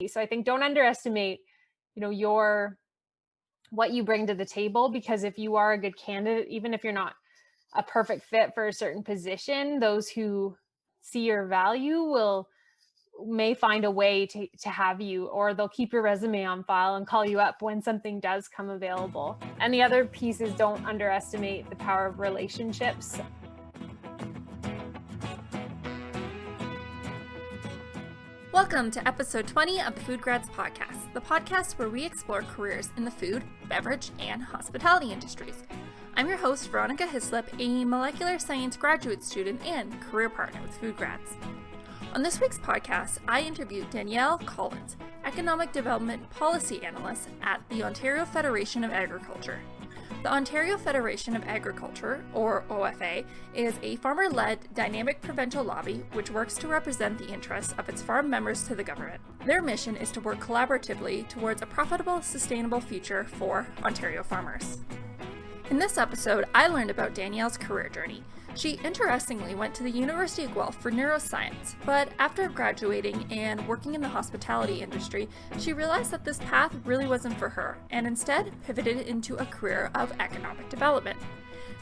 So I think don't underestimate, what you bring to the table, because if you are a good candidate, even if you're not a perfect fit for a certain position, those who see your value may find a way to have you, or they'll keep your resume on file and call you up when something does come available. And the other piece is don't underestimate the power of relationships. Welcome to episode 20 of the FoodGrads Podcast, the podcast where we explore careers in the food, beverage, and hospitality industries. I'm your host, Veronica Hislop, a molecular science graduate student and career partner with FoodGrads. On this week's podcast, I interviewed Danielle Collins, Economic Development Policy Analyst at the Ontario Federation of Agriculture. The Ontario Federation of Agriculture, or OFA, is a farmer-led dynamic provincial lobby which works to represent the interests of its farm members to the government. Their mission is to work collaboratively towards a profitable, sustainable future for Ontario farmers. In this episode, I learned about Danielle's career journey. She interestingly went to the University of Guelph for neuroscience, but after graduating and working in the hospitality industry, she realized that this path really wasn't for her, and instead pivoted into a career of economic development.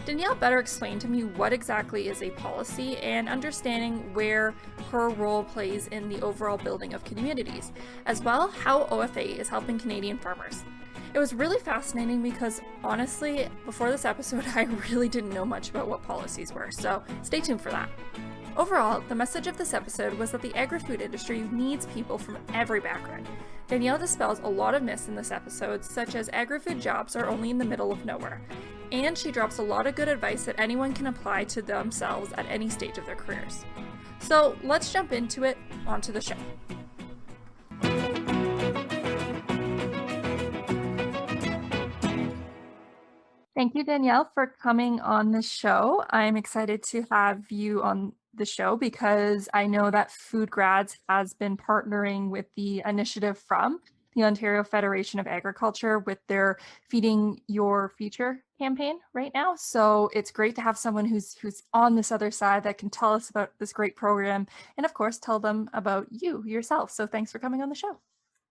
Danielle better explained to me what exactly is a policy and understanding where her role plays in the overall building of communities, as well how OFA is helping Canadian farmers. It was really fascinating because, honestly, before this episode, I really didn't know much about what policies were, so stay tuned for that. Overall, the message of this episode was that the agri-food industry needs people from every background. Danielle dispels a lot of myths in this episode, such as agri-food jobs are only in the middle of nowhere, and she drops a lot of good advice that anyone can apply to themselves at any stage of their careers. So let's jump into it, onto the show. Thank you, Danielle, for coming on the show. I'm excited to have you on the show because I know that FoodGrads has been partnering with the initiative from the Ontario Federation of Agriculture with their Feeding Your Future campaign right now. So it's great to have someone who's on this other side that can tell us about this great program and, of course, tell them about you yourself. So thanks for coming on the show.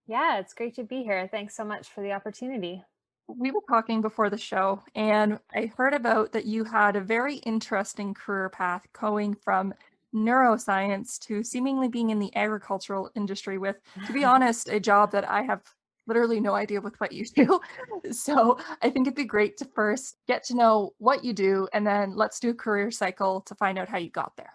Yeah, it's great to be here. Thanks so much for the opportunity. We were talking before the show, and I heard about that you had a very interesting career path going from neuroscience to seemingly being in the agricultural industry with, to be honest, a job that I have literally no idea with what you do. So I think it'd be great to first get to know what you do, and then let's do a career cycle to find out how you got there.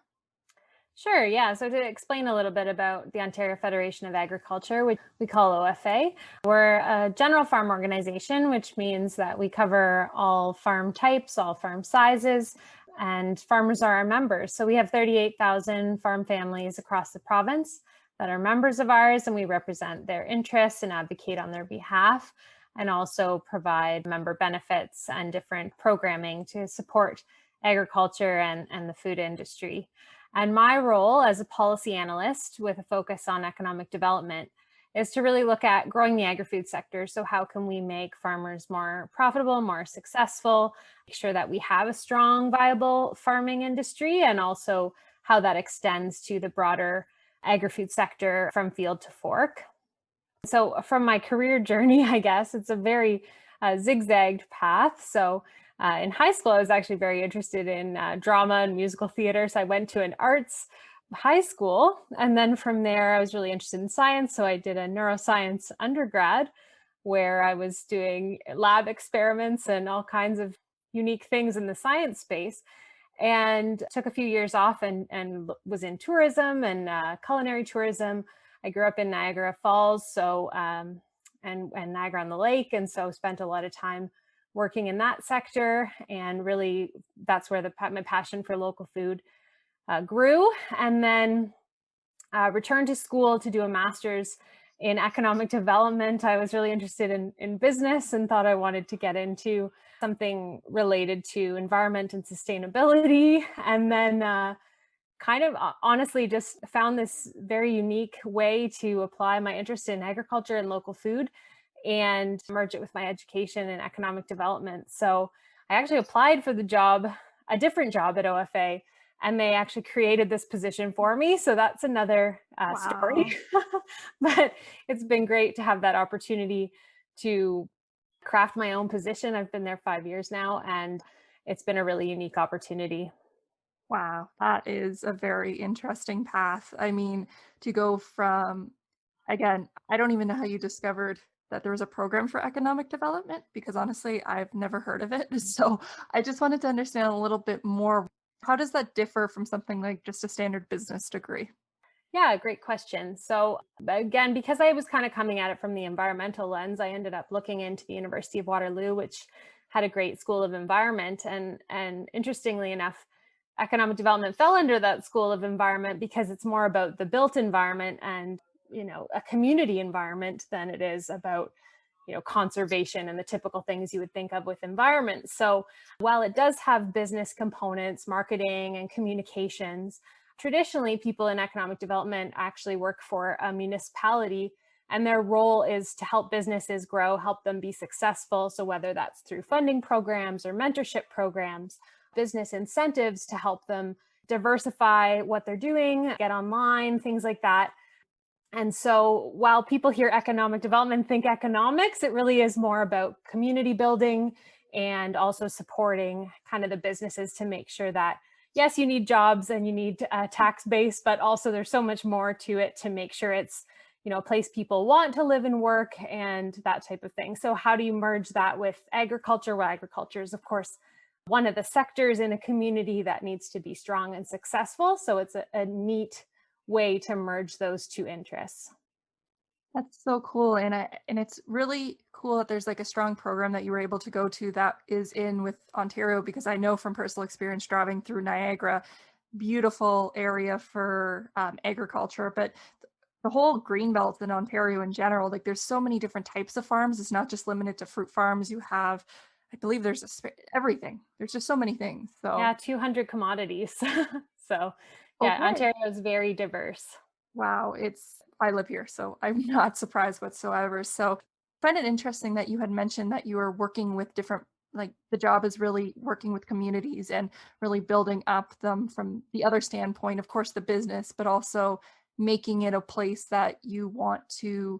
Sure, yeah. So to explain a little bit about the Ontario Federation of Agriculture, which we call OFA, we're a general farm organization, which means that we cover all farm types, all farm sizes, and farmers are our members. So we have 38,000 farm families across the province that are members of ours, and we represent their interests and advocate on their behalf, and also provide member benefits and different programming to support agriculture and the food industry. And my role as a policy analyst with a focus on economic development is to really look at growing the agri-food sector. So how can we make farmers more profitable, more successful, make sure that we have a strong, viable farming industry, and also how that extends to the broader agri-food sector from field to fork. So from my career journey, I guess it's a very zigzagged path. So in high school, I was actually very interested in drama and musical theater. So I went to an arts high school. And then from there, I was really interested in science. So I did a neuroscience undergrad where I was doing lab experiments and all kinds of unique things in the science space. And took a few years off and was in tourism and culinary tourism. I grew up in Niagara Falls, so and Niagara on the Lake. And so spent a lot of time working in that sector, and really that's where my passion for local food grew. And then returned to school to do a master's in economic development. I was really interested in business and thought I wanted to get into something related to environment and sustainability. And then kind of honestly just found this very unique way to apply my interest in agriculture and local food and merge it with my education in economic development. So I actually applied for the job, a different job at OFA, and they actually created this position for me. So that's another story. But it's been great to have that opportunity to craft my own position. I've been there 5 years now, and it's been a really unique opportunity. Wow, that is a very interesting path. I mean, to go from, again, I don't even know how you discovered that there was a program for economic development because honestly, I've never heard of it. So I just wanted to understand a little bit more. How does that differ from something like just a standard business degree? Yeah, great question. So again, because I was kind of coming at it from the environmental lens, I ended up looking into the University of Waterloo, which had a great school of environment. And interestingly enough, economic development fell under that school of environment because it's more about the built environment and, a community environment than it is about, conservation and the typical things you would think of with environment. So while it does have business components, marketing and communications, traditionally people in economic development actually work for a municipality, and their role is to help businesses grow, help them be successful. So whether that's through funding programs or mentorship programs, business incentives to help them diversify what they're doing, get online, things like that. And so while people hear economic development, think economics, it really is more about community building and also supporting kind of the businesses to make sure that, yes, you need jobs and you need a tax base, but also there's so much more to it to make sure it's, a place people want to live and work and that type of thing. So how do you merge that with agriculture? Well, agriculture is, of course, one of the sectors in a community that needs to be strong and successful. So it's a neat way to merge those two interests. That's so cool. And it's really cool that there's like a strong program that you were able to go to that is in with Ontario, because I know from personal experience driving through Niagara, beautiful area for agriculture, but the whole green belt in Ontario in general, like there's so many different types of farms. It's not just limited to fruit farms. You have, I believe there's everything. There's just so many things. So yeah, 200 commodities. So yeah, okay. Ontario is very diverse. Wow, I live here, so I'm not surprised whatsoever. So I find it interesting that you had mentioned that you were working with different, like the job is really working with communities and really building up them from the other standpoint, of course, the business, but also making it a place that you want to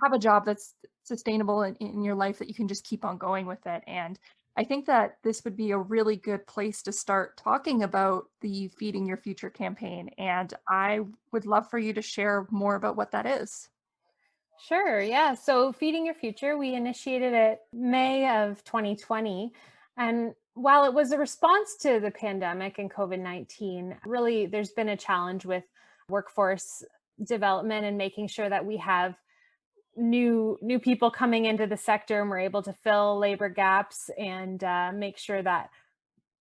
have a job that's sustainable in your life that you can just keep on going with it. And I think that this would be a really good place to start talking about the Feeding Your Future campaign. And I would love for you to share more about what that is. Sure. Yeah. So Feeding Your Future, we initiated it May of 2020. And while it was a response to the pandemic and COVID-19, really there's been a challenge with workforce development and making sure that we have new people coming into the sector and we're able to fill labor gaps and make sure that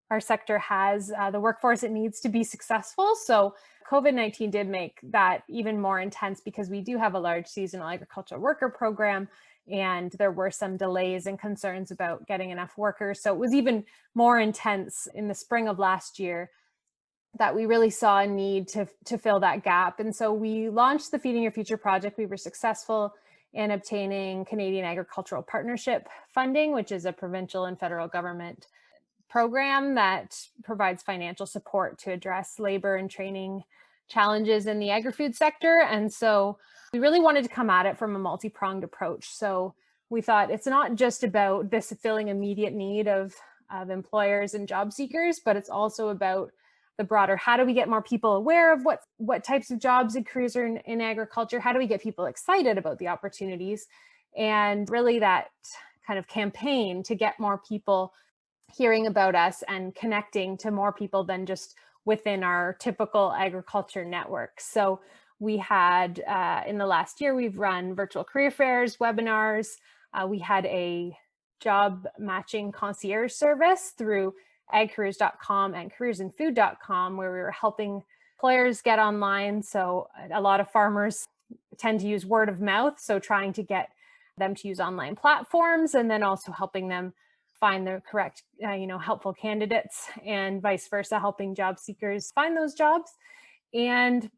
our sector has the workforce it needs to be successful. So COVID-19 did make that even more intense because we do have a large seasonal agricultural worker program, and there were some delays and concerns about getting enough workers. So it was even more intense in the spring of last year that we really saw a need to fill that gap. And so we launched the Feeding Your Future project. We were successful in obtaining Canadian Agricultural Partnership funding, which is a provincial and federal government program that provides financial support to address labor and training challenges in the agri-food sector. And so we really wanted to come at it from a multi-pronged approach. So we thought it's not just about this filling immediate need of employers and job seekers, but it's also about the broader, how do we get more people aware of what types of jobs and careers are in agriculture? How do we get people excited about the opportunities? And really that kind of campaign to get more people hearing about us and connecting to more people than just within our typical agriculture network. So we had, in the last year, we've run virtual career fairs, webinars. We had a job matching concierge service through agcareers.com and careersinfood.com, where we were helping employers get online. So a lot of farmers tend to use word of mouth. So trying to get them to use online platforms and then also helping them find the correct, helpful candidates and vice versa, helping job seekers find those jobs. And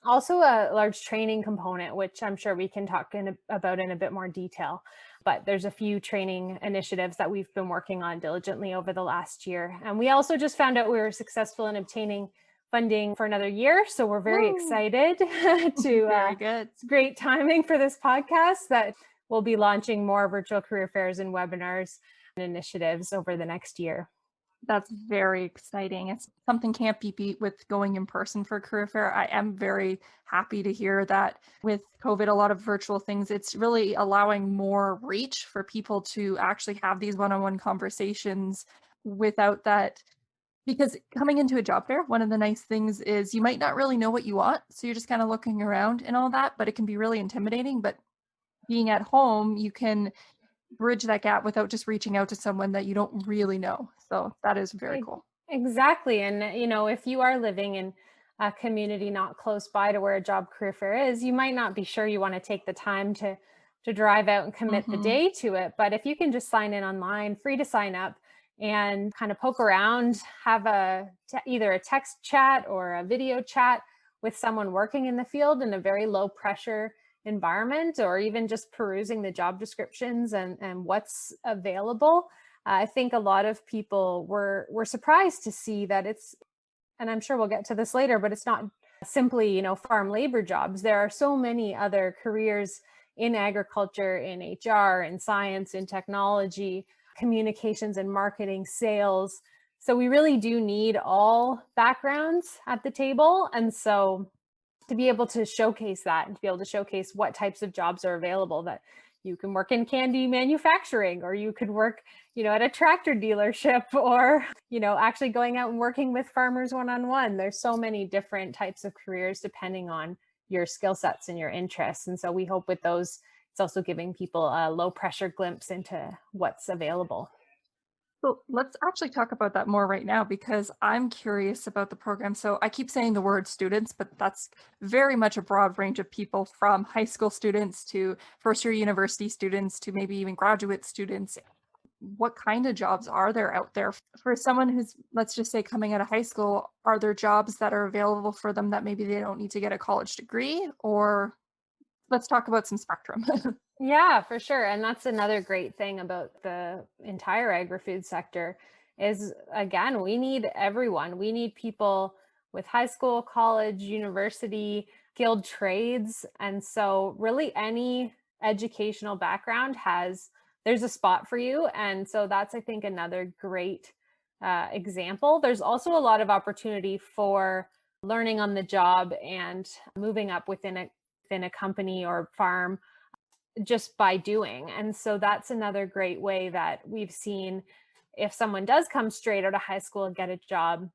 Also a large training component, which I'm sure we can talk about in a bit more detail. But there's a few training initiatives that we've been working on diligently over the last year. And we also just found out we were successful in obtaining funding for another year. So we're very excited to, Very good. it's great timing for this podcast that we'll be launching more virtual career fairs and webinars and initiatives over the next year. That's very exciting. It's something can't be beat with going in person for a career fair. I am very happy to hear that with COVID, a lot of virtual things, it's really allowing more reach for people to actually have these one-on-one conversations without that. Because coming into a job fair, one of the nice things is you might not really know what you want. So you're just kind of looking around and all that, but it can be really intimidating. But being at home, you can bridge that gap without just reaching out to someone that you don't really know. So that is very cool. Exactly. And, if you are living in a community not close by to where a job career fair is, you might not be sure you want to take the time to drive out and commit the day to it. But if you can just sign in online, free to sign up, and kind of poke around, have either a text chat or a video chat with someone working in the field in a very low pressure environment, or even just perusing the job descriptions and what's available. I think a lot of people were surprised to see that it's, and I'm sure we'll get to this later, but it's not simply, farm labor jobs. There are so many other careers in agriculture, in HR, in science, in technology, communications and marketing, sales. So we really do need all backgrounds at the table. And so to be able to showcase that and to be able to showcase what types of jobs are available, that you can work in candy manufacturing, or you could work, at a tractor dealership, or, actually going out and working with farmers one-on-one. There's so many different types of careers depending on your skill sets and your interests. And so we hope with those, it's also giving people a low pressure glimpse into what's available. So let's actually talk about that more right now, because I'm curious about the program. So I keep saying the word students, but that's very much a broad range of people, from high school students to first year university students to maybe even graduate students. What kind of jobs are there out there for someone who's, let's just say, coming out of high school? Are there jobs that are available for them that maybe they don't need to get a college degree? Or let's talk about some spectrum. Yeah, for sure. And that's another great thing about the entire agri-food sector is, again, we need everyone. We need people with high school, college, university, skilled trades. And so really any educational background there's a spot for you. And so that's, I think, another great example. There's also a lot of opportunity for learning on the job and moving up within a company or farm just by doing. And so that's another great way that we've seen, if someone does come straight out of high school and get a job,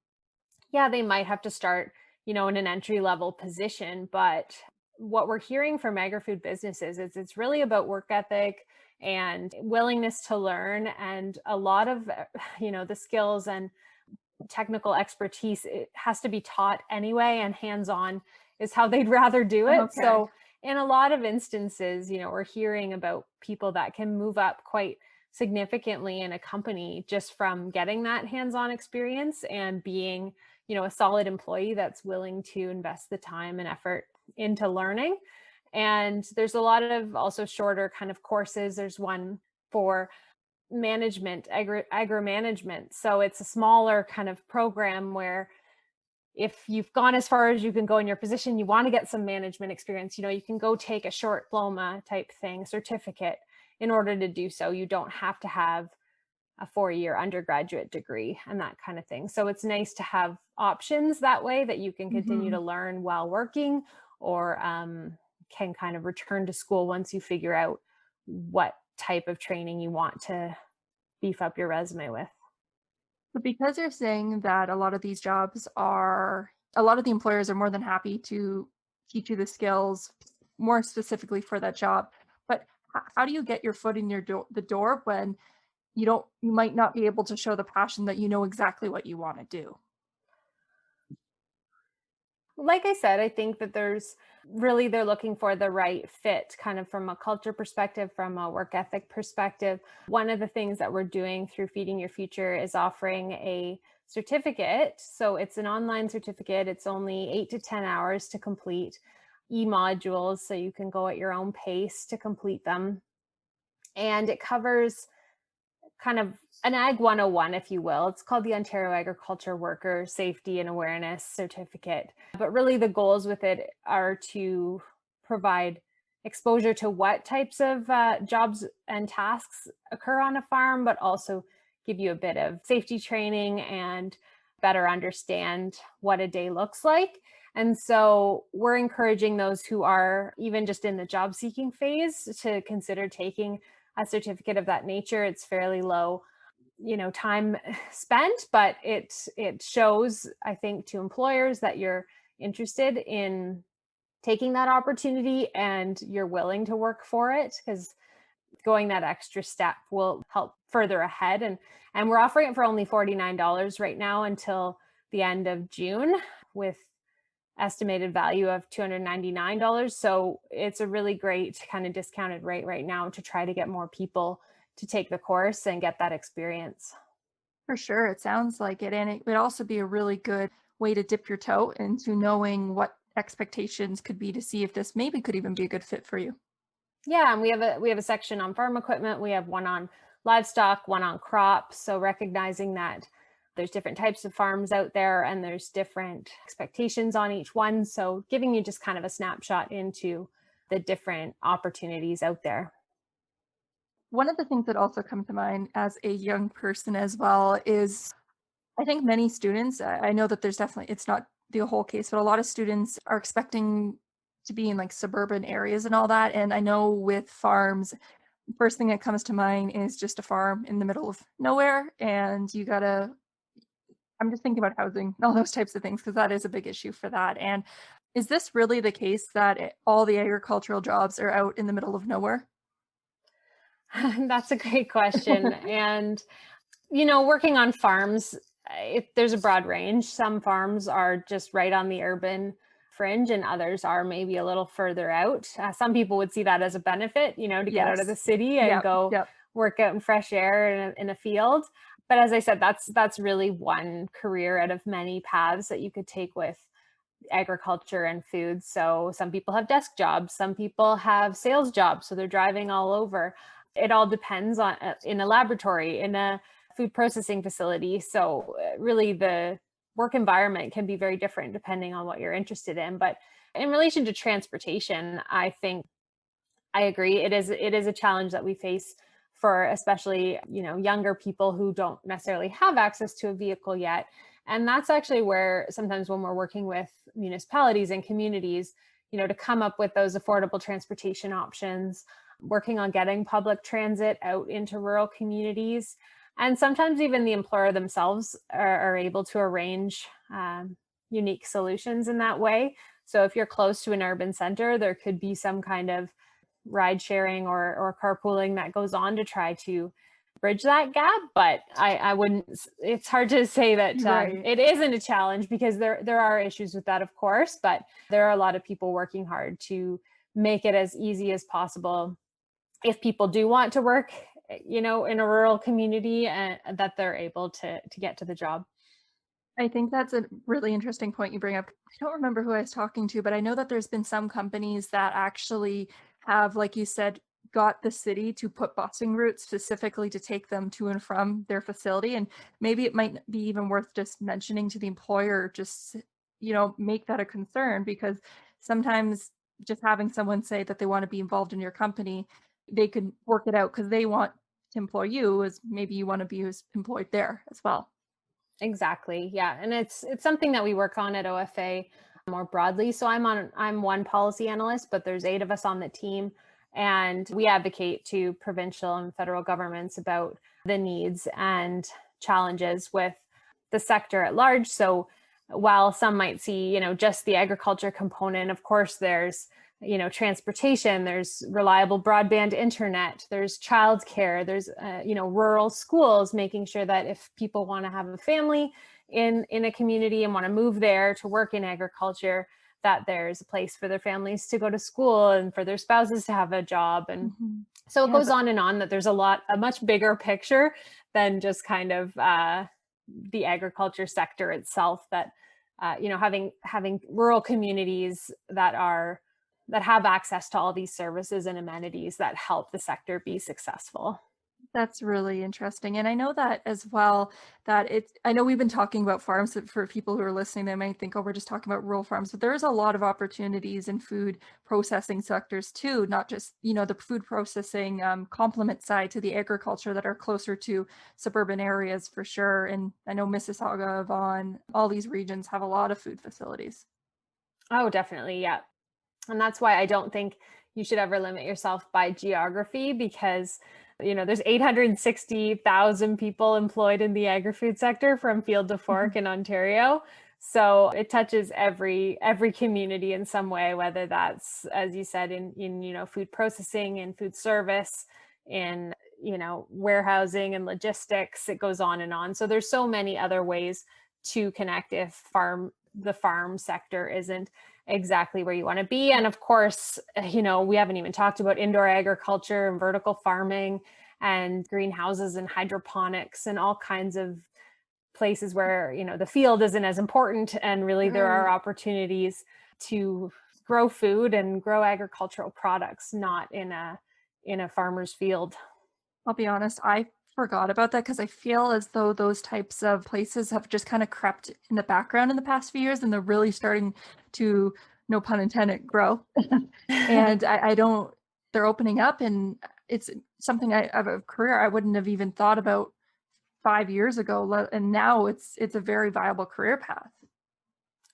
yeah, they might have to start, in an entry level position. But what we're hearing from agri-food businesses is it's really about work ethic and willingness to learn, and a lot of, the skills and technical expertise, it has to be taught anyway, and hands-on is how they'd rather do it. Okay. So in a lot of instances, we're hearing about people that can move up quite significantly in a company just from getting that hands-on experience and being, a solid employee that's willing to invest the time and effort into learning. And there's a lot of also shorter kind of courses. There's one for management, agri-management. So it's a smaller kind of program where if you've gone as far as you can go in your position, you want to get some management experience, you can go take a short diploma type thing, certificate, in order to do so. You don't have to have a 4-year undergraduate degree and that kind of thing. So it's nice to have options that way, that you can continue to learn while working, or can kind of return to school once you figure out what type of training you want to beef up your resume with. But because you're saying that a lot of these jobs a lot of the employers are more than happy to teach you the skills more specifically for that job. But how do you get your foot in the door when you might not be able to show the passion that you know exactly what you want to do? Like I said, I think that they're looking for the right fit, kind of from a culture perspective, from a work ethic perspective. One of the things that we're doing through Feeding Your Future is offering a certificate. So it's an online certificate. It's only 8 to 10 hours to complete, e-modules, so you can go at your own pace to complete them. And it covers kind of an Ag 101, if you will. It's called the Ontario Agriculture Worker Safety and Awareness Certificate. But really the goals with it are to provide exposure to what types of jobs and tasks occur on a farm, but also give you a bit of safety training and better understand what a day looks like. And so we're encouraging those who are even just in the job seeking phase to consider taking a certificate of that nature. It's fairly low, time spent, but it shows, I think, to employers that you're interested in taking that opportunity and you're willing to work for it, because going that extra step will help further ahead. And we're offering it for only $49 right now until the end of June, with estimated value of $299. So it's a really great kind of discounted rate right now to try to get more people to take the course and get that experience. For sure. It sounds like it. And it would also be a really good way to dip your toe into knowing what expectations could be to see if this maybe could even be a good fit for you. Yeah, and we have a section on farm equipment. We have one on livestock, one on crops. So recognizing that there's different types of farms out there and there's different expectations on each one. So giving you just kind of a snapshot into the different opportunities out there. One of the things that also comes to mind as a young person as well is, I think many students, I know that there's definitely, it's not the whole case, but a lot of students are expecting to be in like suburban areas and all that. And I know with farms, first thing that comes to mind is just a farm in the middle of nowhere. And I'm just thinking about housing, all those types of things, because that is a big issue for that. And is this really the case that all the agricultural jobs are out in the middle of nowhere? That's a great question. And, working on farms, there's a broad range. Some farms are just right on the urban fringe and others are maybe a little further out. Some people would see that as a benefit, to get out of the city and go work out in fresh air in a field. But as I said, that's really one career out of many paths that you could take with agriculture and food. So some people have desk jobs, some people have sales jobs, so they're driving all over. It all depends on in a laboratory, in a food processing facility. So really the work environment can be very different depending on what you're interested in. But in relation to transportation, I think I agree. It is a challenge that we face for especially, younger people who don't necessarily have access to a vehicle yet. And that's actually where sometimes when we're working with municipalities and communities, to come up with those affordable transportation options, working on getting public transit out into rural communities. And sometimes even the employer themselves are able to arrange unique solutions in that way. So if you're close to an urban center, there could be some kind of ride sharing or carpooling that goes on to try to bridge that gap. But I wouldn't, it's hard to say that it isn't a challenge, because there are issues with that, of course, but there are a lot of people working hard to make it as easy as possible if people do want to work, in a rural community, and that they're able to get to the job. I think that's a really interesting point you bring up. I don't remember who I was talking to, but I know that there's been some companies that actually have, like you said, got the city to put busing routes specifically to take them to and from their facility. And maybe it might be even worth just mentioning to the employer, just, make that a concern, because sometimes just having someone say that they want to be involved in your company, they can work it out because they want to employ you, as maybe you want to be employed there as well. Exactly. Yeah. And it's something that we work on at OFA more broadly. So I'm one policy analyst, but there's 8 of us on the team, and we advocate to provincial and federal governments about the needs and challenges with the sector at large. So while some might see, just the agriculture component, of course, there's transportation, there's reliable broadband internet, there's childcare, there's, rural schools, making sure that if people want to have a family in a community and want to move there to work in agriculture, that there's a place for their families to go to school and for their spouses to have a job. And so it goes on and on, that there's a much bigger picture than just kind of, the agriculture sector itself, that having rural communities that have access to all these services and amenities that help the sector be successful. That's really interesting. And I know that as well, I know we've been talking about farms. For people who are listening, they might think, oh, we're just talking about rural farms, but there's a lot of opportunities in food processing sectors too, not just, the food processing complement side to the agriculture that are closer to suburban areas for sure. And I know Mississauga, Vaughan, all these regions have a lot of food facilities. Oh, definitely. Yeah. And that's why I don't think you should ever limit yourself by geography, because there's 860,000 people employed in the agri-food sector from field to fork in Ontario. So it touches every community in some way, whether that's, as you said, in food processing, in food service, in warehousing and logistics. It goes on and on. So there's so many other ways to connect if the farm sector isn't exactly where you want to be. And of course, we haven't even talked about indoor agriculture and vertical farming and greenhouses and hydroponics and all kinds of places where, the field isn't as important. And really there are opportunities to grow food and grow agricultural products, not in a farmer's field. I'll be honest, I forgot about that because I feel as though those types of places have just kind of crept in the background in the past few years, and they're really starting to, no pun intended, grow. And they're opening up, and it's something of a career I wouldn't have even thought about 5 years ago. And now it's a very viable career path.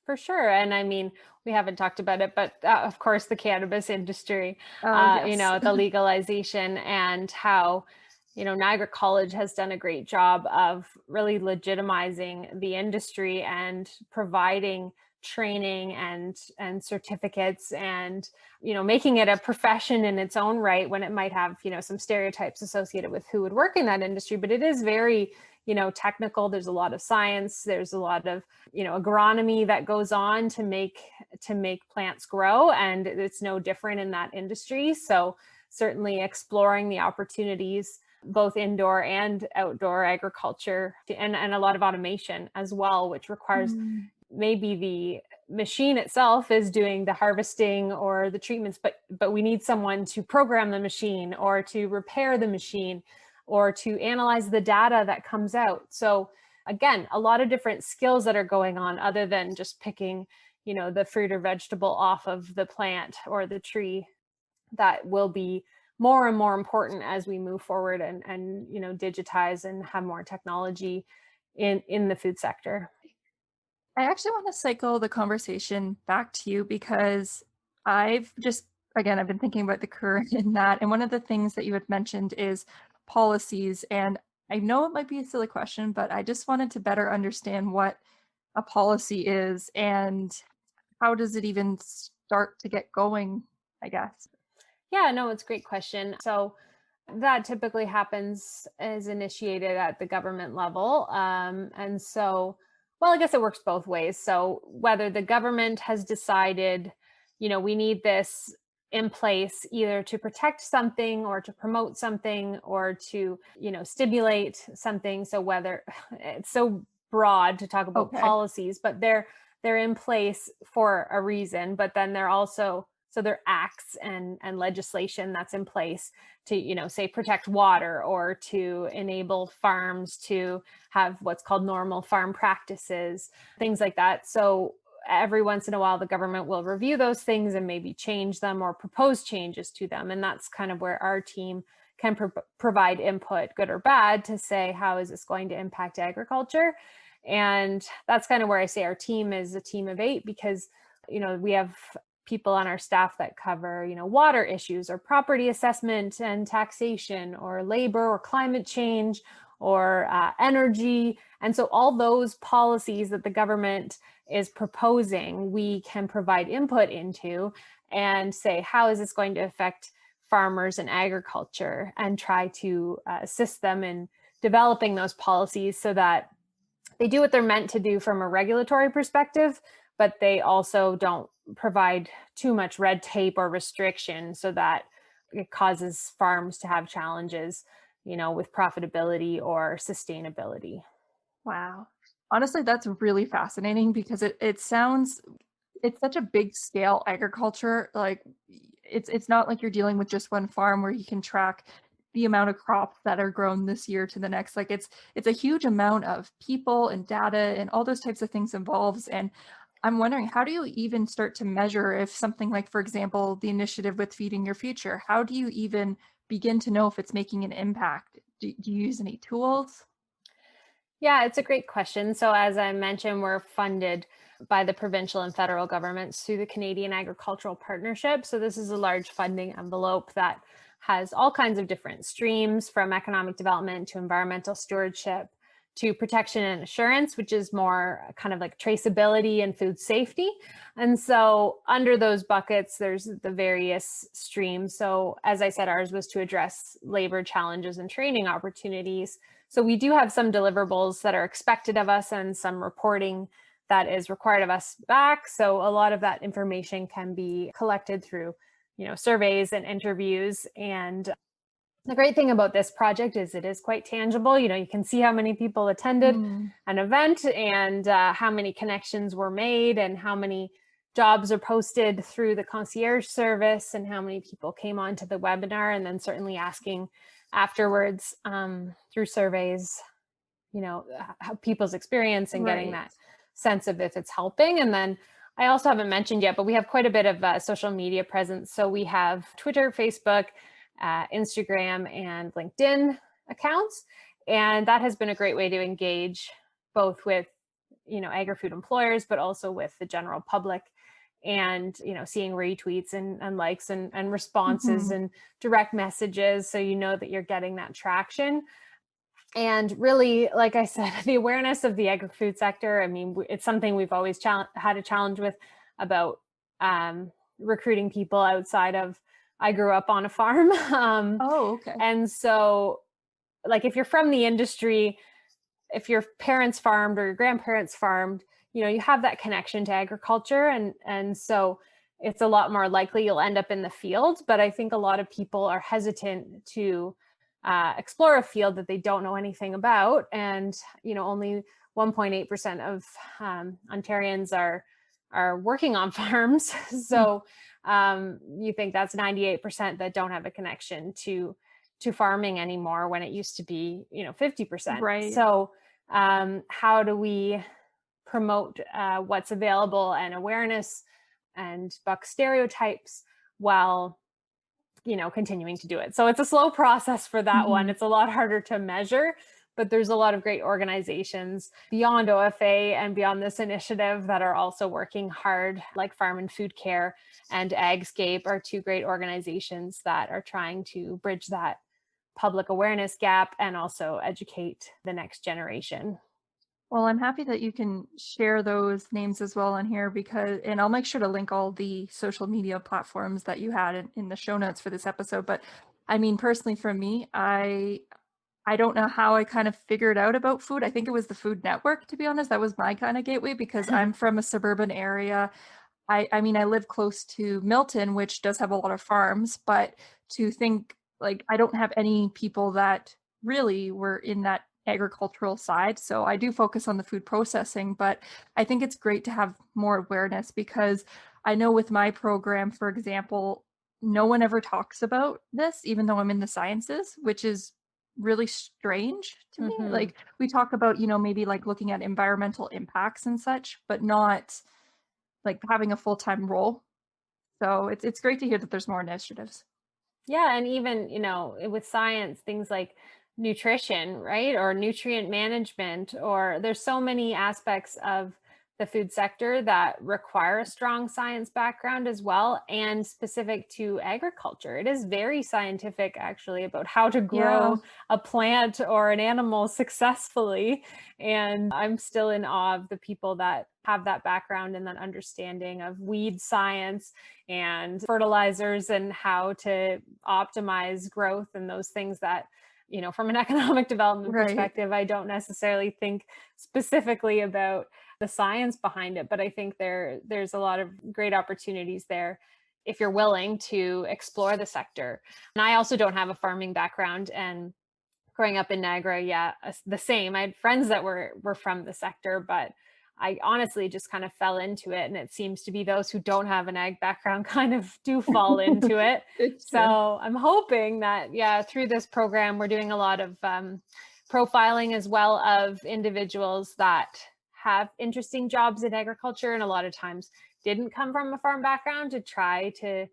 For sure. And I mean, we haven't talked about it, but of course, the cannabis industry, Yes. the legalization, and how Niagara College has done a great job of really legitimizing the industry and providing training and certificates and, making it a profession in its own right, when it might have, some stereotypes associated with who would work in that industry. But it is very, technical. There's a lot of science. There's a lot of, agronomy that goes on to make plants grow. And it's no different in that industry. So certainly exploring the opportunities, both indoor and outdoor agriculture, and a lot of automation as well, which requires maybe the machine itself is doing the harvesting or the treatments, but we need someone to program the machine or to repair the machine or to analyze the data that comes out. So again, a lot of different skills that are going on other than just picking, the fruit or vegetable off of the plant or the tree, that will be more and more important as we move forward and digitize and have more technology in the food sector. I actually want to cycle the conversation back to you because I've been thinking about the career in that. And one of the things that you had mentioned is policies. And I know it might be a silly question, but I just wanted to better understand what a policy is and how does it even start to get going, I guess. Yeah, no, it's a great question. So that typically is initiated at the government level. And so, well, I guess it works both ways. So whether the government has decided, we need this in place either to protect something or to promote something or to, stimulate something. So whether it's so broad to talk about policies, but they're in place for a reason, but then they're also, so there are acts and legislation that's in place to, say, protect water or to enable farms to have what's called normal farm practices, things like that. So every once in a while, the government will review those things and maybe change them or propose changes to them. And that's kind of where our team can provide input, good or bad, to say, how is this going to impact agriculture? And that's kind of where I say our team is a team of 8, because, we have people on our staff that cover, water issues or property assessment and taxation or labor or climate change or energy. And so all those policies that the government is proposing, we can provide input into and say, how is this going to affect farmers and agriculture, and try to assist them in developing those policies so that they do what they're meant to do from a regulatory perspective, but they also don't provide too much red tape or restriction so that it causes farms to have challenges, with profitability or sustainability. Wow. Honestly, that's really fascinating because it sounds it's such a big scale agriculture. Like it's not like you're dealing with just one farm where you can track the amount of crops that are grown this year to the next. Like it's a huge amount of people and data and all those types of things involves. And I'm wondering, how do you even start to measure if something like, for example, the initiative with Feeding Your Future, how do you even begin to know if it's making an impact? Do you use any tools? Yeah, it's a great question. So, as I mentioned, we're funded by the provincial and federal governments through the Canadian Agricultural Partnership. So, this is a large funding envelope that has all kinds of different streams, from economic development to environmental stewardship to protection and assurance, which is more kind of like traceability and food safety. And so, under those buckets, there's the various streams. So, as I said, ours was to address labor challenges and training opportunities. So we do have some deliverables that are expected of us and some reporting that is required of us back. So a lot of that information can be collected through, surveys and interviews. And the great thing about this project is it is quite tangible. You can see how many people attended an event and how many connections were made and how many jobs are posted through the concierge service and how many people came onto the webinar, and then certainly asking afterwards through surveys, how people's experience and getting that sense of if it's helping. And then I also haven't mentioned yet, but we have quite a bit of social media presence. So we have Twitter, Facebook, Instagram, and LinkedIn accounts. And that has been a great way to engage both with, agri-food employers, but also with the general public. And seeing retweets and likes and responses and direct messages, so that you're getting that traction. And really, like I said, the awareness of the agri-food sector, I mean, it's something we've always had a challenge with about recruiting people outside of, I grew up on a farm. Okay. And so, like, if you're from the industry, if your parents farmed or your grandparents farmed, you have that connection to agriculture. And so it's a lot more likely you'll end up in the field. But I think a lot of people are hesitant to explore a field that they don't know anything about. And, only 1.8% of Ontarians are working on farms. So you think that's 98% that don't have a connection to farming anymore, when it used to be, 50%. Right. So how do we promote what's available and awareness and buck stereotypes while continuing to do it? So it's a slow process for that one. It's a lot harder to measure, but there's a lot of great organizations beyond OFA and beyond this initiative that are also working hard, like Farm and Food Care and Agscape are two great organizations that are trying to bridge that public awareness gap and also educate the next generation. Well, I'm happy that you can share those names as well on here, and I'll make sure to link all the social media platforms that you had in the show notes for this episode. But I mean, personally, for me, I don't know how I kind of figured out about food. I think it was the Food Network, to be honest. That was my kind of gateway, because I'm from a suburban area. I mean, I live close to Milton, which does have a lot of farms, but to think, like, I don't have any people that really were in that agricultural side. So I do focus on the food processing, but I think it's great to have more awareness, because I know with my program, for example, no one ever talks about this, even though I'm in the sciences, which is really strange to me. Like, we talk about, maybe like looking at environmental impacts and such, but not like having a full-time role. So it's great to hear that there's more initiatives. Yeah, and even, with science, things like nutrition, right? Or nutrient management, or there's so many aspects of the food sector that require a strong science background as well, and specific to agriculture. It is very scientific, actually, about how to grow a plant or an animal successfully. And I'm still in awe of the people that have that background and that understanding of weed science and fertilizers and how to optimize growth and those things that, from an economic development perspective, I don't necessarily think specifically about the science behind it, but I think there's a lot of great opportunities there if you're willing to explore the sector. And I also don't have a farming background, and growing up in Niagara, yeah, the same. I had friends that were from the sector, but I honestly just kind of fell into it. And it seems to be those who don't have an ag background kind of do fall into it. It's So true. I'm hoping that, yeah, through this program, we're doing a lot of profiling as well of individuals that have interesting jobs in agriculture and a lot of times didn't come from a farm background, to try to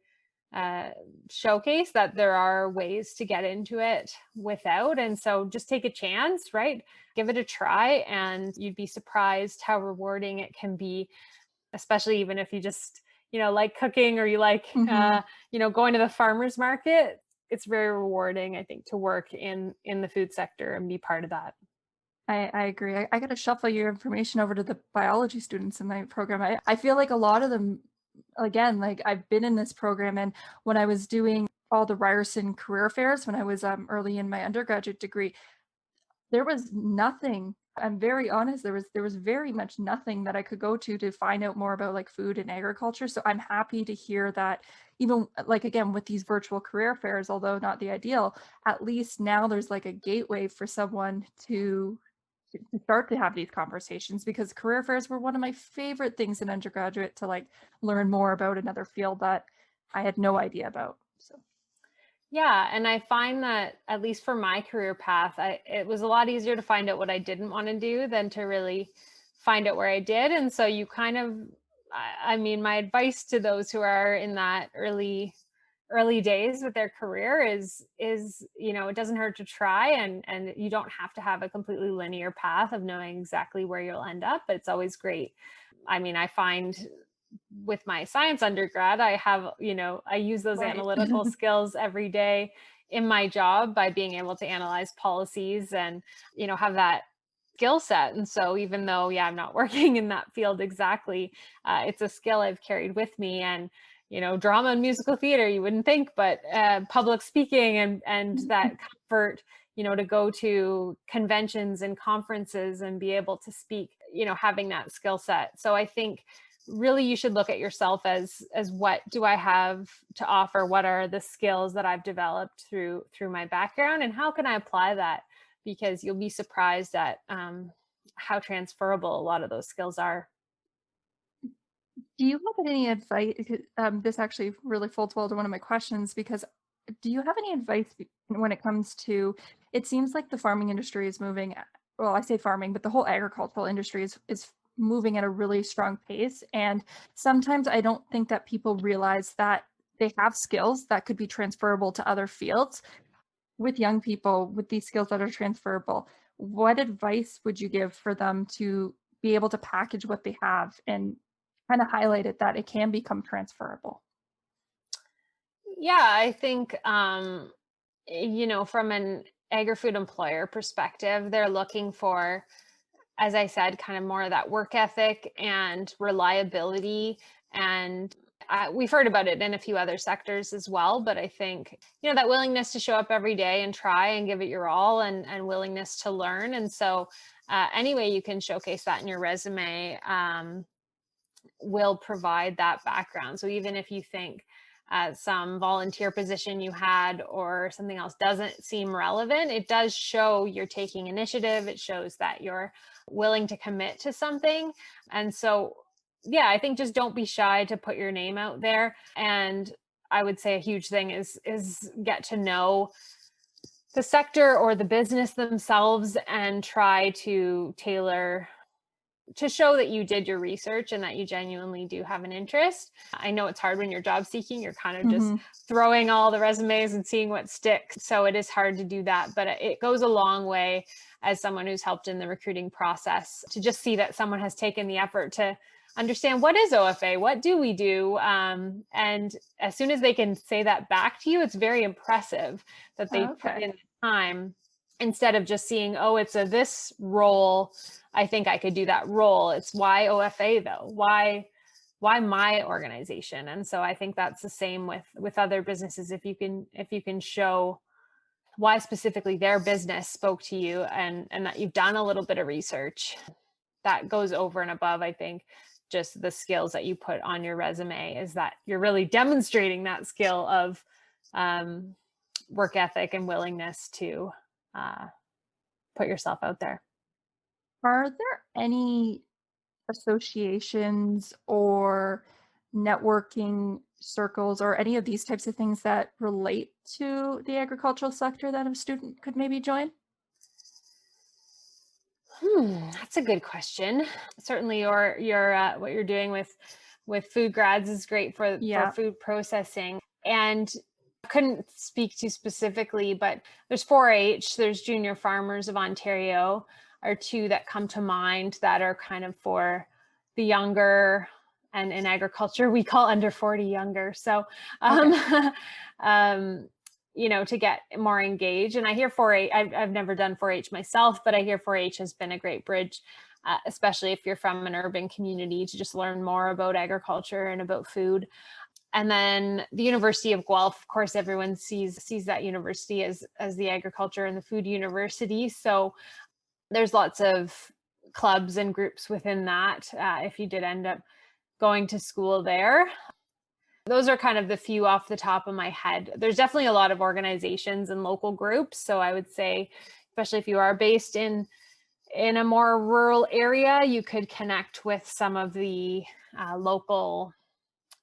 showcase that there are ways to get into it without. And so just take a chance, right? Give it a try, and you'd be surprised how rewarding it can be, especially even if you just, like cooking, or you like, Mhm. going to the farmer's market. It's very rewarding, I think, to work in the food sector and be part of that. I agree. I got to shuffle your information over to the biology students in my program. I feel like a lot of them, again, like I've been in this program, and when I was doing all the Ryerson career fairs when I was early in my undergraduate degree, there was nothing. I'm very honest. There was very much nothing that I could go to find out more about like food and agriculture. So I'm happy to hear that, even like again with these virtual career fairs, although not the ideal, at least now there's like a gateway for someone to start to have these conversations, because career fairs were one of my favorite things in undergraduate, to like learn more about another field that I had no idea about. So Yeah, and I find that, at least for my career path, it was a lot easier to find out what I didn't want to do than to really find out where I did. And so you kind of, I mean, my advice to those who are in that early days with their career is, it doesn't hurt to try, and you don't have to have a completely linear path of knowing exactly where you'll end up, but it's always great. I mean, I find with my science undergrad, I have, I use those right. analytical skills every day in my job by being able to analyze policies and, have that skill set. And so even though, yeah, I'm not working in that field exactly, it's a skill I've carried with me. And, drama and musical theater, you wouldn't think, but public speaking and that comfort, to go to conventions and conferences and be able to speak, having that skill set. So I think really you should look at yourself as what do I have to offer? What are the skills that I've developed through my background, and how can I apply that? Because you'll be surprised at how transferable a lot of those skills are. Do you have any advice? This actually really folds well to one of my questions, because do you have any advice when it comes to, it seems like the farming industry is moving, well, I say farming, but the whole agricultural industry is moving at a really strong pace. And sometimes I don't think that people realize that they have skills that could be transferable to other fields. With young people, with these skills that are transferable, what advice would you give for them to be able to package what they have and kind of highlight it that it can become transferable? Yeah, I think from an agri-food employer perspective, they're looking for, as I said, kind of more of that work ethic and reliability. And we've heard about it in a few other sectors as well. But I think, that willingness to show up every day and try and give it your all, and willingness to learn. And so any way you can showcase that in your resume will provide that background. So even if you think some volunteer position you had or something else doesn't seem relevant, it does show you're taking initiative. It shows that you're willing to commit to something. And so, yeah, I think just don't be shy to put your name out there. And I would say a huge thing is get to know the sector or the business themselves and try to tailor, to show that you did your research and that you genuinely do have an interest. I know it's hard when you're job seeking, you're kind of just throwing all the resumes and seeing what sticks. So it is hard to do that, but it goes a long way as someone who's helped in the recruiting process to just see that someone has taken the effort to understand, what is OFA? What do we do? And as soon as they can say that back to you, it's very impressive that they put in the time, instead of just seeing, oh, it's this role, I think I could do that role. It's why OFA though? Why my organization? And so I think that's the same with other businesses. If you can show why specifically their business spoke to you, and that you've done a little bit of research, that goes over and above, I think, just the skills that you put on your resume, is that you're really demonstrating that skill of work ethic and willingness to put yourself out there. Are there any associations or networking circles or any of these types of things that relate to the agricultural sector that a student could maybe join? That's a good question. Certainly, your what you're doing with FoodGrads is great for Yeah. food processing. And I couldn't speak to specifically, but there's 4-H, there's Junior Farmers of Ontario, are two that come to mind that are kind of for the younger, and in agriculture we call under 40 younger. So to get more engaged. And I hear 4-H, I've never done 4-H myself, but I hear 4-H has been a great bridge, especially if you're from an urban community, to just learn more about agriculture and about food. And then the University of Guelph, of course, everyone sees that university as the agriculture and the food university. So there's lots of clubs and groups within that, if you did end up going to school there. Those are kind of the few off the top of my head. There's definitely a lot of organizations and local groups. So I would say, especially if you are based in a more rural area, you could connect with some of the local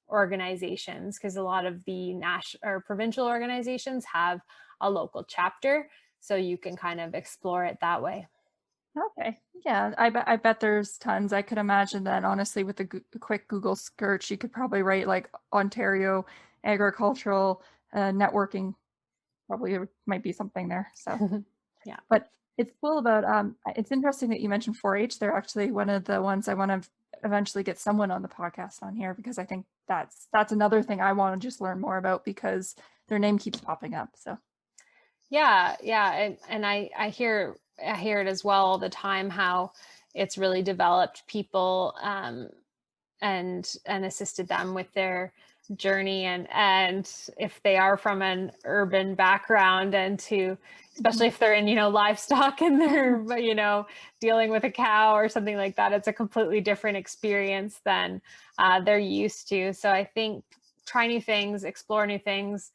organizations, because a lot of the national or provincial organizations have a local chapter. So you can kind of explore it that way. Okay. Yeah, I bet there's tons. I could imagine that honestly with a quick Google search, you could probably write like Ontario agricultural networking. Probably might be something there. So Yeah. But it's cool about it's interesting that you mentioned 4-H. They're actually one of the ones I want to eventually get someone on the podcast on here, because I think that's another thing I want to just learn more about, because their name keeps popping up. So yeah, and I hear it as well all the time, how it's really developed people and assisted them with their journey, and if they are from an urban background, and to especially if they're in livestock and they're dealing with a cow or something like that, it's a completely different experience than they're used to. So I think try new things, explore new things,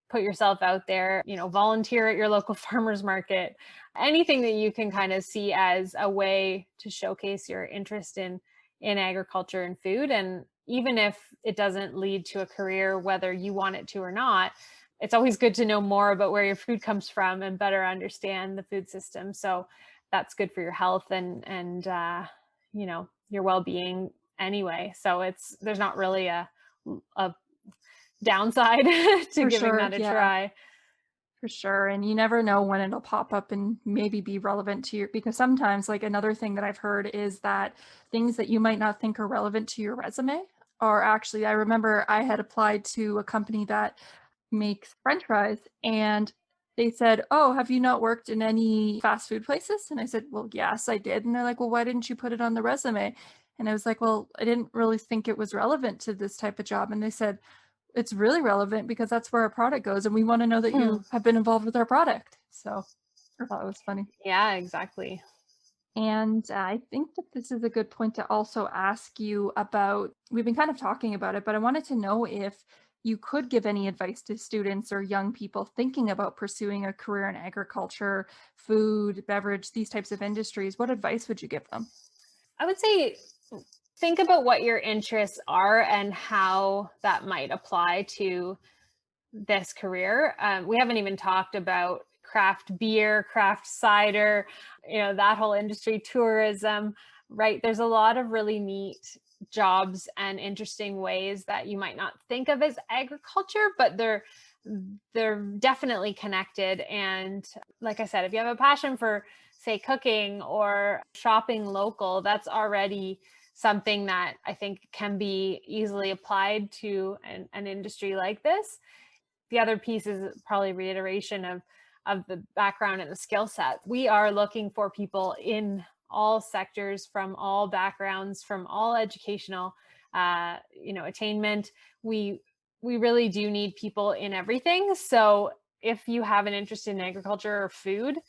put yourself out there, volunteer at your local farmers market, anything that you can kind of see as a way to showcase your interest in agriculture and food. And even if it doesn't lead to a career, whether you want it to or not, it's always good to know more about where your food comes from and better understand the food system. So that's good for your health and your well-being anyway. So there's not really a downside to For giving sure, that a yeah. try. For sure. And you never know when it'll pop up and maybe be relevant to because sometimes, like, another thing that I've heard is that things that you might not think are relevant to your resume are actually, I remember I had applied to a company that makes French fries, and they said, "Oh, have you not worked in any fast food places?" And I said, "Well, yes, I did." And they're like, "Well, why didn't you put it on the resume?" And I was like, "Well, I didn't really think it was relevant to this type of job." And they said, "It's really relevant because that's where our product goes, and we want to know that you have been involved with our product." So I thought it was funny. Yeah, exactly. And I think that this is a good point to also ask you about, we've been kind of talking about it, but I wanted to know if you could give any advice to students or young people thinking about pursuing a career in agriculture, food, beverage, these types of industries. What advice would you give them? I would say think about what your interests are and how that might apply to this career. We haven't even talked about craft beer, craft cider, that whole industry, tourism, right? There's a lot of really neat jobs and interesting ways that you might not think of as agriculture, but they're definitely connected. And like I said, if you have a passion for, say, cooking or shopping local, that's already something that I think can be easily applied to an industry like this. The other piece is probably reiteration of the background and the skill set. We are looking for people in all sectors, from all backgrounds, from all educational attainment. We really do need people in everything. So if you have an interest in agriculture or food,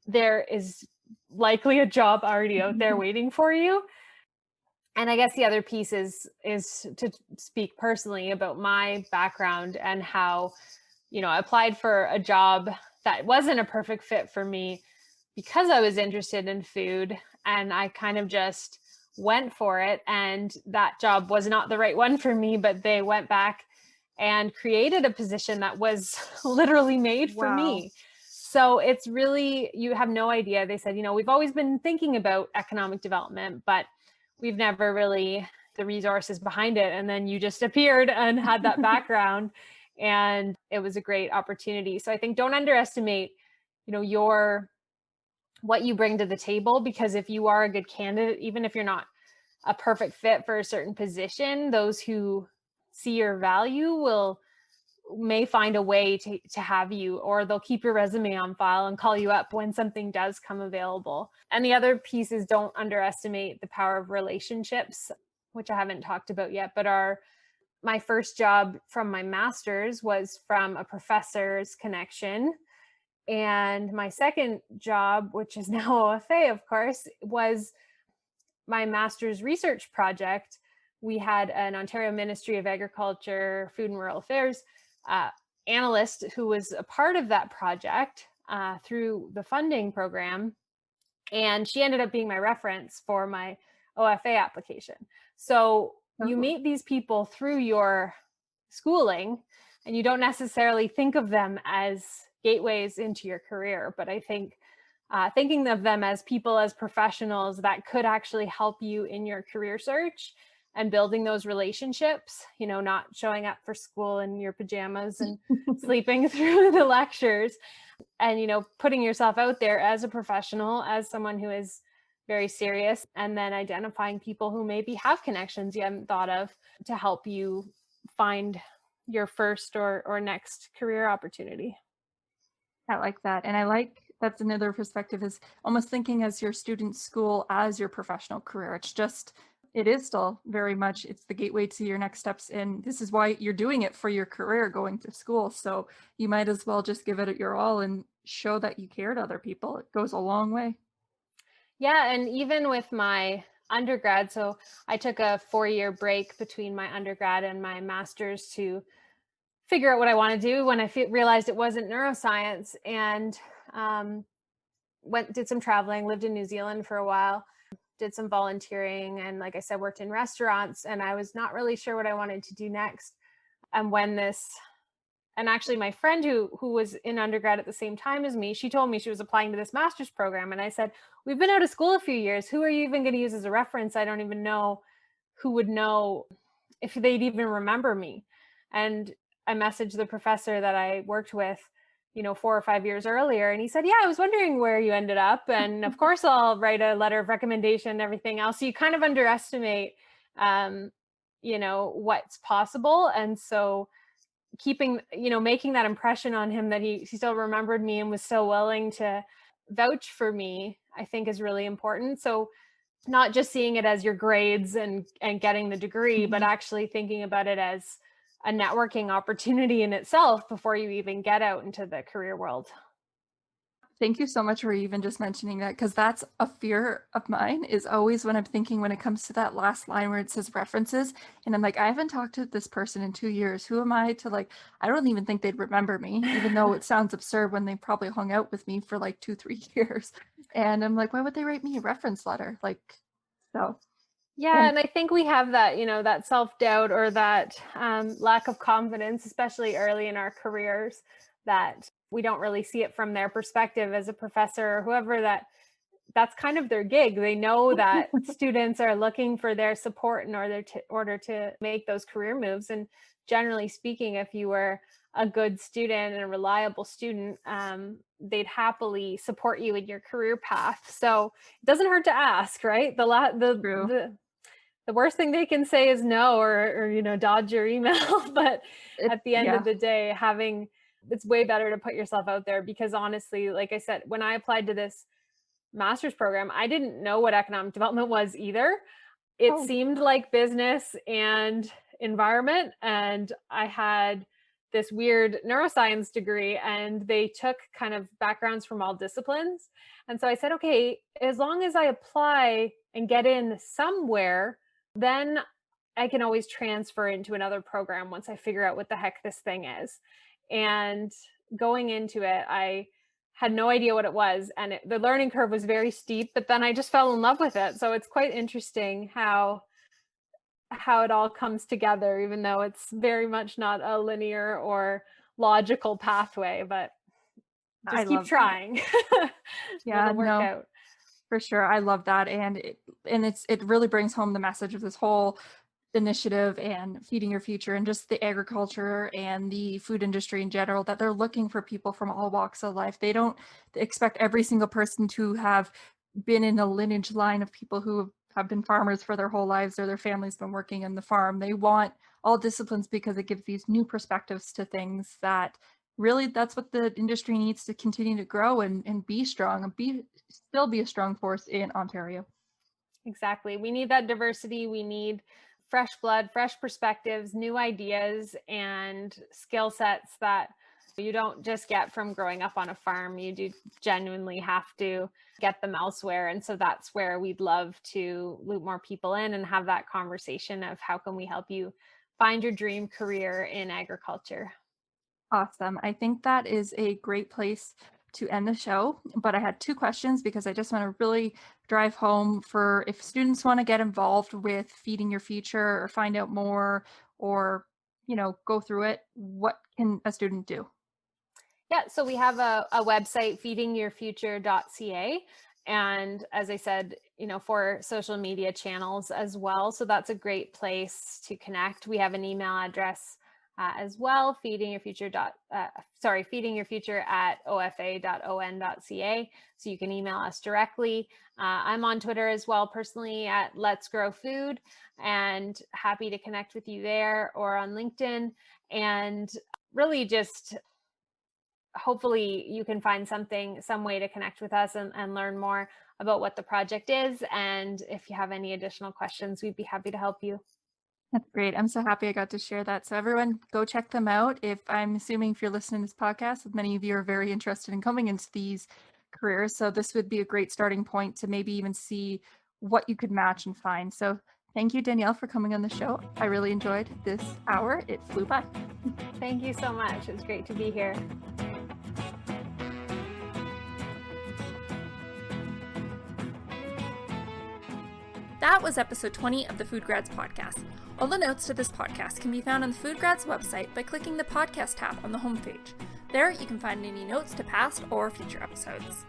there is likely a job already out there waiting for you. And I guess the other piece is to speak personally about my background and how, I applied for a job that wasn't a perfect fit for me because I was interested in food, and I kind of just went for it. And that job was not the right one for me, but they went back and created a position that was literally made for Wow. me. So it's really, you have no idea. They said, we've always been thinking about economic development, but we've never really the resources behind it. And then you just appeared and had that background, and it was a great opportunity. So I think don't underestimate, what you bring to the table, because if you are a good candidate, even if you're not a perfect fit for a certain position, those who see your value may find a way to have you, or they'll keep your resume on file and call you up when something does come available. And the other piece is don't underestimate the power of relationships, which I haven't talked about yet, but my first job from my master's was from a professor's connection. And my second job, which is now OFA, of course, was my master's research project. We had an Ontario Ministry of Agriculture, Food and Rural Affairs analyst who was a part of that project through the funding program. And she ended up being my reference for my OFA application. So you meet these people through your schooling, and you don't necessarily think of them as gateways into your career. But I think thinking of them as people, as professionals that could actually help you in your career search and building those relationships, not showing up for school in your pajamas and sleeping through the lectures, and, putting yourself out there as a professional, as someone who is very serious, and then identifying people who maybe have connections you haven't thought of to help you find your first or next career opportunity. I like that. And I like that's another perspective, is almost thinking as your student school as your professional career. It is still very much, it's the gateway to your next steps. And this is why you're doing it for your career, going to school. So you might as well just give it your all and show that you care to other people. It goes a long way. Yeah. And even with my undergrad, so I took a 4-year break between my undergrad and my master's to figure out what I want to do when I realized it wasn't neuroscience, and did some traveling, lived in New Zealand for a while, did some volunteering, and like I said, worked in restaurants, and I was not really sure what I wanted to do next. And actually my friend who was in undergrad at the same time as me, she told me she was applying to this master's program. And I said, we've been out of school a few years. Who are you even going to use as a reference? I don't even know who would know if they'd even remember me. And I messaged the professor that I worked with, 4 or 5 years earlier. And he said, yeah, I was wondering where you ended up. And of course, I'll write a letter of recommendation and everything else. So you kind of underestimate, what's possible. And so making that impression on him that he still remembered me and was so willing to vouch for me, I think is really important. So not just seeing it as your grades and getting the degree, but actually thinking about it as a networking opportunity in itself before you even get out into the career world. Thank you so much for even just mentioning that, because that's a fear of mine, is always when I'm thinking, when it comes to that last line where it says references, and I'm like, I haven't talked to this person in 2 years. Who am I to I don't even think they'd remember me, even though it sounds absurd when they probably hung out with me for 2-3 years. And I'm like, why would they write me a reference letter? So. Yeah. And I think we have that, that self-doubt or that lack of confidence, especially early in our careers, that we don't really see it from their perspective as a professor or whoever, that's kind of their gig. They know that students are looking for their support in order to make those career moves. And generally speaking, if you were a good student and a reliable student, they'd happily support you in your career path. So it doesn't hurt to ask, right? The worst thing they can say is no, or dodge your email. But at the end of the day, it's way better to put yourself out there, because honestly, like I said, when I applied to this master's program, I didn't know what economic development was either. It seemed like business and environment, and I had this weird neuroscience degree, and they took kind of backgrounds from all disciplines. And so I said, okay, as long as I apply and get in somewhere, then I can always transfer into another program once I figure out what the heck this thing is. And going into it, I had no idea what it was, and the learning curve was very steep, but then I just fell in love with it. So it's quite interesting how it all comes together, even though it's very much not a linear or logical pathway, but I just keep love that. trying. Yeah, It'll work no, out. for sure. I love that. And it really brings home the message of this whole initiative and Feeding Your Future and just the agriculture and the food industry in general, that they're looking for people from all walks of life. They don't expect every single person to have been in a lineage line of people who have been farmers for their whole lives, or their family's been working in the farm. They want all disciplines because it gives these new perspectives to things that really, that's what the industry needs to continue to grow and be strong and still be a strong force in Ontario. Exactly. We need that diversity. We need fresh blood, fresh perspectives, new ideas, and skill sets that you don't just get from growing up on a farm. You do genuinely have to get them elsewhere. And so that's where we'd love to loop more people in and have that conversation of how can we help you find your dream career in agriculture. Awesome. I think that is a great place to end the show, but I had 2 questions because I just want to really drive home for if students want to get involved with Feeding Your Future or find out more or, go through it, what can a student do? Yeah, so we have a website, feedingyourfuture.ca. And as I said, for social media channels as well. So that's a great place to connect. We have an email address as well, feedingyourfuture@ofa.on.ca. So you can email us directly. I'm on Twitter as well, personally at Let's Grow Food, and happy to connect with you there, or on LinkedIn. And really just hopefully you can find some way to connect with us and learn more about what the project is. And if you have any additional questions, we'd be happy to help you. That's great. I'm so happy I got to share that. So everyone go check them out. I'm assuming if you're listening to this podcast, many of you are very interested in coming into these careers. So this would be a great starting point to maybe even see what you could match and find. So thank you, Danielle, for coming on the show. I really enjoyed this hour. It flew by. Thank you so much. It's great to be here. That was episode 20 of the FoodGrads Podcast. All the notes to this podcast can be found on the FoodGrads website by clicking the podcast tab on the homepage. There, you can find any notes to past or future episodes.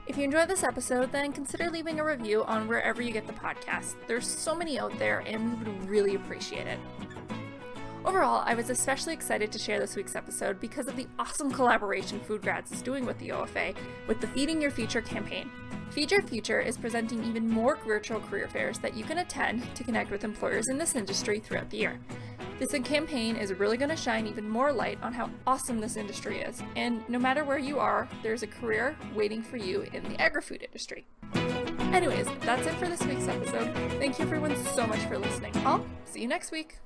If you enjoyed this episode, then consider leaving a review on wherever you get the podcast. There's so many out there, and we would really appreciate it. Overall, I was especially excited to share this week's episode because of the awesome collaboration FoodGrads is doing with the OFA with the Feeding Your Future campaign. Feed Your Future is presenting even more virtual career fairs that you can attend to connect with employers in this industry throughout the year. This campaign is really going to shine even more light on how awesome this industry is, and no matter where you are, there's a career waiting for you in the agri-food industry. Anyways, that's it for this week's episode. Thank you everyone so much for listening. I'll see you next week.